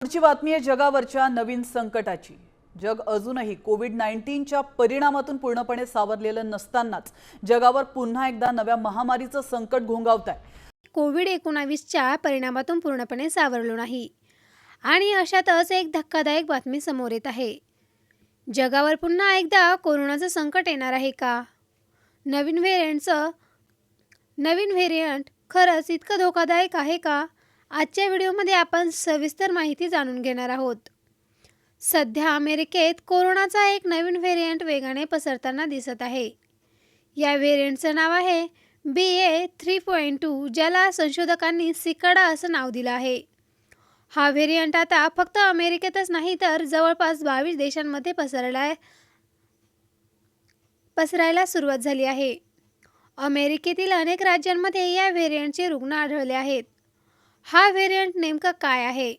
पुढची बातमी आहे जगावरच्या नवीन संकटाची। जग अजूनही कोविड-19च्या परिणामातून पूर्णपणे सावरलेलं नसतानाच जगावर पुन्हा एकदा नव्या महामारीचं संकट घोंगावत आहे। कोविड-19च्या परिणामातून पूर्णपणे सावरलो नाही आणि अशातच एक धक्कादायक बातमी समोर येत आहे। जगावर पुन्हा एकदा कोरोनाचं संकट येणार आहे का? नवीन व्हेरिएंट खरंच इतकं धोकादायक आहे का? आजच्या व्हिडिओमध्ये आपण सविस्तर माहिती जाणून घेणार आहोत। सध्या अमेरिकेत कोरोनाचा एक नवीन व्हेरिएंट वेगाने पसरताना दिसत आहे। या व्हेरिएंटचं नाव आहे BA.3.2, ज्याला संशोधकांनी सिकाडा असं नाव दिलं आहे। हा व्हेरिएंट आता फक्त अमेरिकेतच नाही तर जवळपास 22 देशांमध्ये पसरायला सुरुवात झाली आहे। अमेरिकेतील अनेक राज्यांमध्ये या व्हेरिएंटचे रुग्ण आढळले आहेत। हा व्हेरिएंट नेमका काय आहे?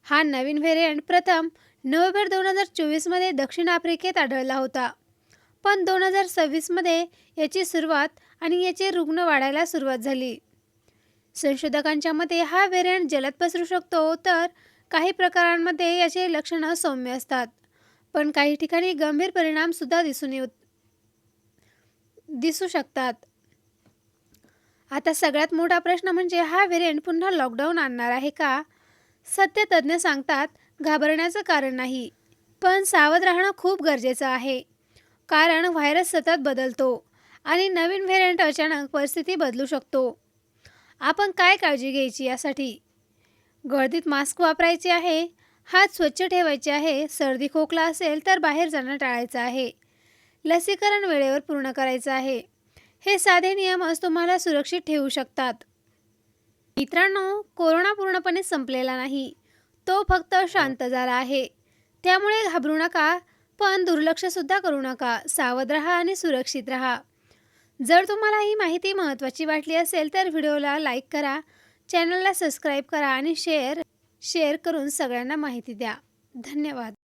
हा नवीन व्हेरिएंट प्रथम नोव्हेंबर 2024 मध्ये दक्षिण आफ्रिकेत आढळला होता, पण 2026 मध्ये याची सुरुवात आणि याचे रुग्ण वाढायला सुरुवात झाली। संशोधकांच्या मते हा व्हेरिएंट जलद पसरू शकतो, तर काही प्रकारांमध्ये याचे लक्षणं सौम्य असतात, पण काही ठिकाणी गंभीर परिणाम सुद्धा दिसू शकतात। आता सगळ्यात मोठा प्रश्न म्हणजे हा व्हेरिएंट पुन्हा लॉकडाऊन आणणार आहे का? सध्या तज्ज्ञ सांगतात घाबरण्याचं कारण नाही, पण सावध राहणं खूप गरजेचं आहे, कारण व्हायरस सतत बदलतो आणि नवीन व्हेरिएंट अचानक परिस्थिती बदलू शकतो। आपण काय काळजी घ्यायची यासाठी? गर्दीत मास्क वापरायचे आहे, हात स्वच्छ ठेवायचे आहे, सर्दी खोकला असेल तर बाहेर जाणं टाळायचं आहे, लसीकरण वेळेवर पूर्ण करायचं आहे। हे साधे नियमच तुम्हाला सुरक्षित ठेवू शकतात। मित्रांनो, कोरोना पूर्णपणे संपलेला नाही, तो फक्त शांत झाला आहे। त्यामुळे घाबरू नका, पण दुर्लक्ष सुद्धा करू नका। सावध राहा आणि सुरक्षित राहा। जर तुम्हाला ही माहिती महत्त्वाची वाटली असेल तर व्हिडिओला लाईक करा, चॅनलला सबस्क्राईब करा आणि शेअर करून सगळ्यांना माहिती द्या। धन्यवाद।